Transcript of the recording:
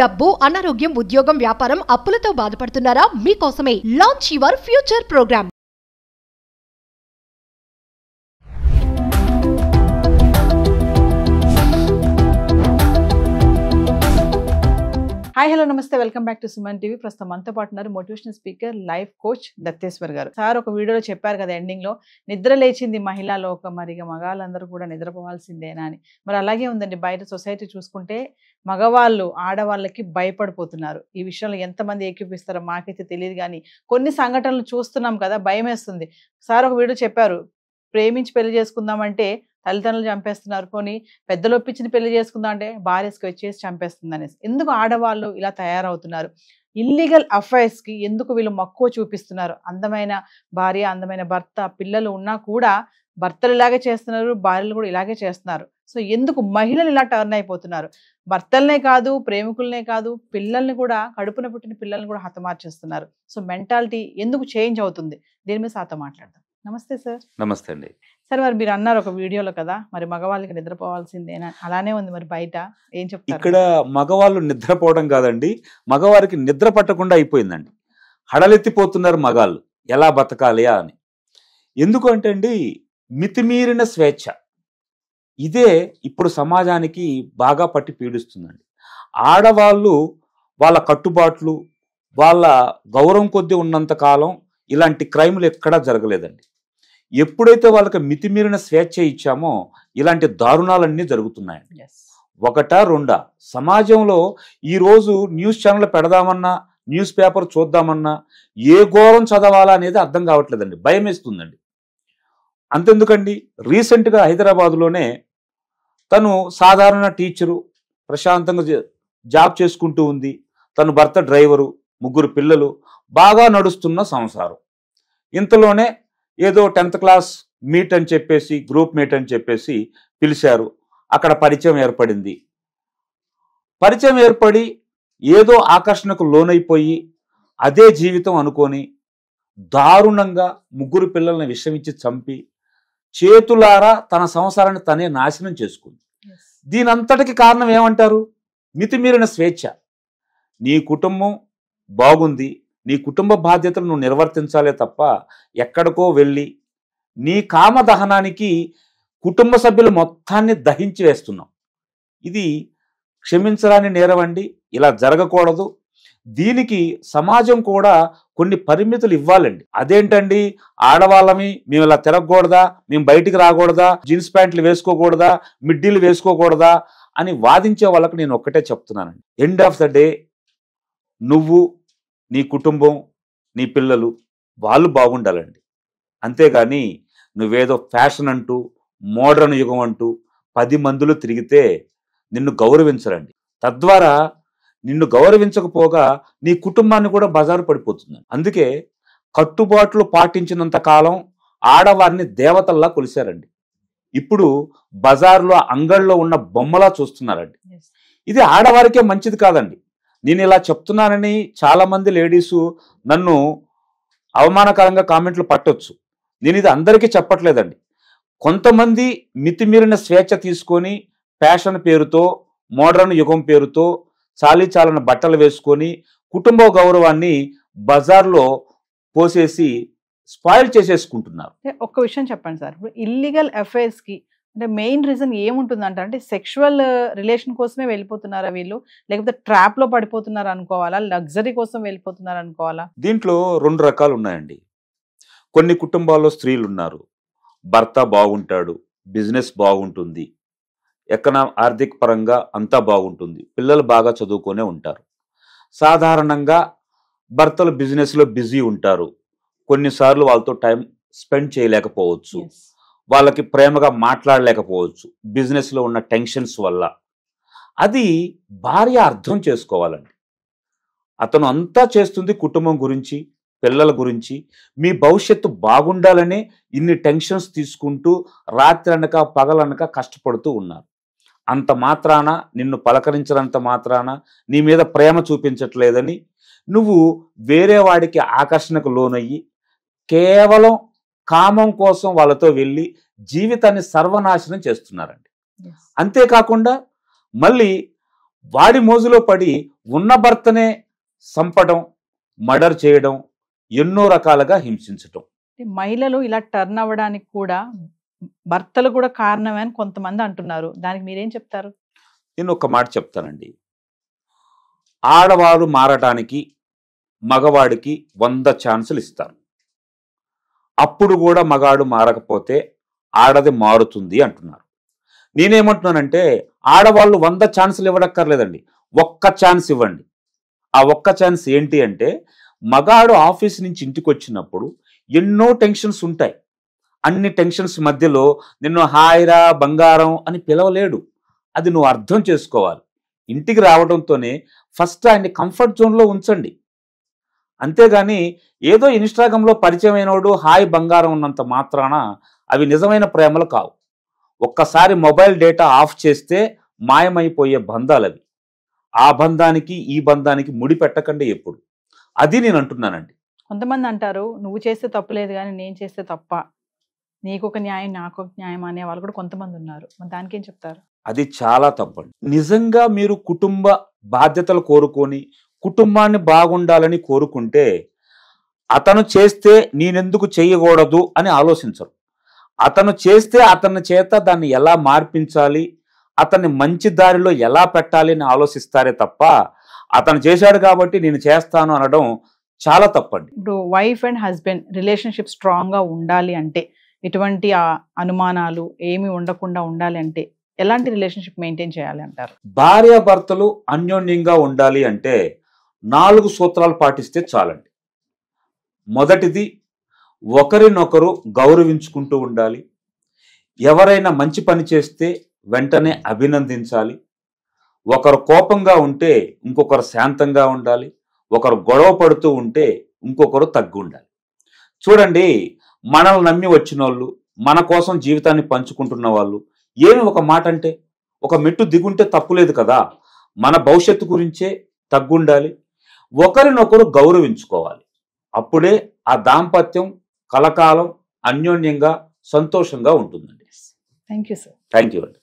డబ్బు, అనారోగ్యం, ఉద్యోగం, వ్యాపారం, అప్పులతో బాధపడుతున్నారా? మీకోసమే launch your future program. Hi hello నమస్తే, welcome back to Suman TV. ప్రస్తుతం మనతో పాటు ఉన్నారు motivational speaker, life coach Datteshwar గారు. సార్ ఒక వీడియోలో చెప్పారు కదా ఎండింగ్ లో, నిద్ర లేచింది మహిళా లోకం, మరి మగాళ్ళందరూ కూడా నిద్రపోవాల్సిందేనా అని. మరి అలాగే ఉందండి, బయట సొసైటీ చూసుకుంటే మగవాళ్ళు ఆడవాళ్ళకి భయపడిపోతున్నారు. ఈ విషయంలో ఎంతమంది ఏకీపిస్తారో మాకైతే తెలియదు, కానీ కొన్ని సంఘటనలు చూస్తున్నాం కదా, భయం వేస్తుంది. సార్ ఒక వీడియో చెప్పారు, ప్రేమించి పెళ్లి చేసుకుందామంటే తల్లిదండ్రులు చంపేస్తున్నారు, కొని పెద్దలు ఒప్పించిన పెళ్లి చేసుకుందాం అంటే భార్యకి వచ్చేసి చంపేస్తుంది అనేసి. ఎందుకు ఆడవాళ్ళు ఇలా తయారవుతున్నారు? ఇల్లీగల్ అఫైర్స్ కి ఎందుకు వీళ్ళు మక్కువ చూపిస్తున్నారు? అందమైన భార్య, అందమైన భర్త, పిల్లలు ఉన్నా కూడా భర్తలు ఇలాగే చేస్తున్నారు, భార్యలు కూడా ఇలాగే చేస్తున్నారు. సో ఎందుకు మహిళలు ఇలా టర్న్ అయిపోతున్నారు? భర్తలనే కాదు, ప్రేమికులనే కాదు, పిల్లల్ని కూడా, కడుపున పుట్టిన పిల్లల్ని కూడా హతమార్చేస్తున్నారు. సో మెంటాలిటీ ఎందుకు చేంజ్ అవుతుంది? దీని మీద సార్తో మాట్లాడదాం. నమస్తే సార్. నమస్తే అండి. సార్, మరి మీరు అన్నారు ఒక వీడియోలో కదా, మరి మగవాళ్ళకి నిద్రపోవాల్సిందేనా, అలానే ఉంది, మరి బయట ఏం చెప్తారు? ఇక్కడ మగవాళ్ళు నిద్రపోవడం కాదండి, మగవారికి నిద్ర పట్టకుండా అయిపోయిందండి. హడలెత్తిపోతున్నారు మగాళ్ళు, ఎలా బతకాలి అని. ఎందుకు అంటే అండి, మితిమీరిన స్వేచ్ఛ ఇదే ఇప్పుడు సమాజానికి బాగా పట్టి పీడిస్తుందండి. ఆడవాళ్ళు వాళ్ళ కట్టుబాట్లు, వాళ్ళ గౌరవం కొద్దీ ఉన్నంత కాలం ఇలాంటి క్రైములు ఎక్కడా జరగలేదండి. ఎప్పుడైతే వాళ్ళకి మితిమీరిన స్వేచ్ఛ ఇచ్చామో ఇలాంటి దారుణాలన్నీ జరుగుతున్నాయండి. ఒకటా రెండా, సమాజంలో ఈరోజు న్యూస్ ఛానల్ పెడదామన్నా, న్యూస్ పేపర్ చూద్దామన్నా ఏ ఘోరం చదవాలా అనేది అర్థం కావట్లేదండి, భయం వేస్తుందండి. అంతెందుకండి, రీసెంట్గా హైదరాబాద్లోనే తను సాధారణ టీచరు, ప్రశాంతంగా జాబ్ చేసుకుంటూ ఉంది, తను భర్త డ్రైవరు, 3 పిల్లలు, బాగా నడుస్తున్న సంసారం. ఇంతలోనే ఏదో 10th క్లాస్ మీట్ అని చెప్పేసి, గ్రూప్ మీట్ అని చెప్పేసి పిలిచారు. అక్కడ పరిచయం ఏర్పడింది. పరిచయం ఏర్పడి ఏదో ఆకర్షణకు లోనైపోయి అదే జీవితం అనుకొని దారుణంగా 3 పిల్లల్ని విషమిచ్చి చంపి చేతులారా తన సంసారాన్ని తనే నాశనం చేసుకుంది. దీనంతటికి కారణం ఏమంటారు? మితిమీరిన స్వేచ్ఛ. నీ కుటుంబం బాగుంది, నీ కుటుంబ బాధ్యతలు నువ్వు నిర్వర్తించాలే తప్ప ఎక్కడికో వెళ్ళి నీ కామదహనానికి కుటుంబ సభ్యులు మొత్తాన్ని దహించి వేస్తున్నావు. ఇది క్షమించరాని నేరవండి, ఇలా జరగకూడదు. దీనికి సమాజం కూడా కొన్ని పరిమితులు ఇవ్వాలండి. అదేంటండి, ఆడవాళ్ళమి మేము ఇలా తిరగకూడదా, మేము బయటికి రాకూడదా, జీన్స్ ప్యాంట్లు వేసుకోకూడదా, మిడ్డీలు వేసుకోకూడదా అని వాదించే వాళ్ళకి నేను ఒక్కటే చెప్తున్నానండి, ఎండ్ ఆఫ్ ద డే నువ్వు, నీ కుటుంబం, నీ పిల్లలు వాళ్ళు బాగుండాలండి. అంతేగాని నువ్వేదో ఫ్యాషన్ అంటూ, మోడర్న్ యుగం అంటూ 10 మందిలో తిరిగితే నిన్ను గౌరవించరండి. తద్వారా నిన్ను గౌరవించకపోగా నీ కుటుంబాన్ని కూడా బజారు పడిపోతుంది. అందుకే కట్టుబాట్లు పాటించినంత కాలం ఆడవారిని దేవతల్లా కొలిశారండి. ఇప్పుడు బజార్లో, అంగళ్ళలో ఉన్న బొమ్మలా చూస్తున్నారండి. ఇది ఆడవారికే మంచిది కాదండి. నేను ఇలా చెప్తున్నానని చాలా మంది లేడీసు నన్ను అవమానకరంగా కామెంట్లు పట్టొచ్చు. నేను ఇది అందరికీ చెప్పట్లేదండి. కొంతమంది మితిమీరిన స్వేచ్ఛ తీసుకొని ఫ్యాషన్ పేరుతో, మోడర్న్ యుగం పేరుతో చాలీచాలన బట్టలు వేసుకొని కుటుంబ గౌరవాన్ని బజార్లో పోసేసి స్పాయిల్ చేసేసుకుంటున్నారు. ఒక్క విషయం చెప్పండి సార్, ఇప్పుడు ఇల్లీగల్ అఫైర్స్ కి అంటే మెయిన్ రీజన్ ఏముంటుందంట? అంటే సెక్షువల్ రిలేషన్ కోసమే వెళ్ళిపోతున్నారా వీళ్ళు, లేకపోతే ట్రాప్ లో పడిపోతున్నారు అనుకోవాలా, లగ్జరీ కోసం వెళ్ళిపోతున్నారు అనుకోవాలా? దీంట్లో 2 రకాలు ఉన్నాయండి. కొన్ని కుటుంబాల్లో స్త్రీలు ఉన్నారు, భర్త బాగుంటాడు, బిజినెస్ బాగుంటుంది, ఆర్థిక పరంగా అంతా బాగుంటుంది, పిల్లలు బాగా చదువుకొనే ఉంటారు. సాధారణంగా భర్తలు బిజినెస్లో బిజీ ఉంటారు, కొన్నిసార్లు వాళ్ళతో టైం స్పెండ్ చేయలేకపోవచ్చు, వాళ్ళకి ప్రేమగా మాట్లాడలేకపోవచ్చు బిజినెస్లో ఉన్న టెన్షన్స్ వల్ల. అది భార్య అర్థం చేసుకోవాలండి. అతను అంతా చేస్తుంది కుటుంబం గురించి, పిల్లల గురించి, మీ భవిష్యత్తు బాగుండాలనే ఇన్ని టెన్షన్స్ తీసుకుంటూ రాత్రి అనక పగలనక కష్టపడుతూ ఉన్నారు. అంత మాత్రాన, నిన్ను పలకరించినంత మాత్రాన నీ మీద ప్రేమ చూపించట్లేదని నువ్వు వేరే వాడికి ఆకర్షణకు లోనయ్యి కేవలం కామం కోసం వాళ్ళతో వెళ్ళి జీవితాన్ని సర్వనాశనం చేస్తున్నారండి. అంతేకాకుండా మళ్ళీ వాడి మోజులో పడి ఉన్న భర్తనే చంపడం, మర్డర్ చేయడం, ఎన్నో రకాలుగా హింసించటం. మహిళలు ఇలా టర్న్ అవ్వడానికి కూడా భర్తలు కూడా కారణమే అని కొంతమంది అంటున్నారు. దానికి మీరేం చెప్తారు? నేను ఒక మాట చెప్తానండి. ఆడవారు మారటానికి మగవాడికి 100 ఛాన్సులు ఇస్తారు. అప్పుడు కూడా మగాడు మారకపోతే ఆడది మారుతుంది అంటున్నారు. నేనేమంటున్నానంటే ఆడవాళ్ళు 100 ఛాన్సులు ఇవ్వడక్కర్లేదండి, ఒక్క ఛాన్స్ ఇవ్వండి. ఆ ఒక్క ఛాన్స్ ఏంటి అంటే, మగాడు ఆఫీస్ నుంచి ఇంటికి వచ్చినప్పుడు ఎన్నో టెన్షన్స్ ఉంటాయి. అన్ని టెన్షన్స్ మధ్యలో నిన్ను హాయిరా బంగారం అని పిలవలేడు. అది నువ్వు అర్థం చేసుకోవాలి. ఇంటికి రావడంతోనే ఫస్ట్ ఆయన్ని కంఫర్ట్ జోన్లో ఉంచండి. అంతేగాని ఏదో ఇన్స్టాగ్రామ్లో పరిచయం అయినోడు హాయ్ బంగారం ఉన్నంత మాత్రాన అవి నిజమైన ప్రేమలు కావు. ఒక్కసారి మొబైల్ డేటా ఆఫ్ చేస్తే మాయమైపోయే బంధాలు అవి. ఆ బంధానికి ఈ బంధానికి ముడి పెట్టకండి ఎప్పుడు. అది నేను అంటున్నానండి. కొంతమంది అంటారు నువ్వు చేస్తే తప్పు లేదు కానీ నేను చేస్తే తప్ప, నీకు ఒక న్యాయం నాకు ఒక న్యాయం అనే వాళ్ళు కూడా కొంతమంది ఉన్నారు. మరి దానికి ఏం చెప్తారు? అది చాలా తప్పండి. నిజంగా మీరు కుటుంబ బాధ్యతలు కోరుకొని కుటుంబాన్ని బాగుండాలని కోరుకుంటే అతను చేస్తే నేనెందుకు చేయకూడదు అని ఆలోచించరు. అతను చేస్తే అతని చేత దాన్ని ఎలా మార్పించాలి, అతన్ని మంచి దారిలో ఎలా పెట్టాలి అని ఆలోచిస్తారే తప్ప అతను చేశాడు కాబట్టి నేను చేస్తాను అనడం చాలా తప్పండి. ఇప్పుడు wife and husband relationship strong గా ఉండాలి అంటే, ఎటువంటి అనుమానాలు ఏమి ఉండకుండా ఉండాలి అంటే ఎలాంటి రిలేషన్షిప్ మెయింటైన్ చేయాలి అంటారు? భార్యాభర్తలు అన్యోన్యంగా ఉండాలి అంటే 4 సూత్రాలు పాటిస్తే చాలండి. మొదటిది, ఒకరినొకరు గౌరవించుకుంటూ ఉండాలి. ఎవరైనా మంచి పని చేస్తే వెంటనే అభినందించాలి. ఒకరు కోపంగా ఉంటే ఇంకొకరు శాంతంగా ఉండాలి. ఒకరు గొడవ పడుతూ ఉంటే ఇంకొకరు తగ్గి ఉండాలి. చూడండి, మనల్ని నమ్మి వచ్చిన వాళ్ళు, మన కోసం జీవితాన్ని పంచుకుంటున్న వాళ్ళు ఏమి ఒక మాట అంటే ఒక మెట్టు దిగుంటే తప్పులేదు కదా. మన భవిష్యత్తు గురించే తగ్గుండాలి. ఒకరినొకరు గౌరవించుకోవాలి. అప్పుడే ఆ దాంపత్యం కలకాలం అన్యోన్యంగా సంతోషంగా ఉంటుందండి. Thank you sir. Thank you అండి.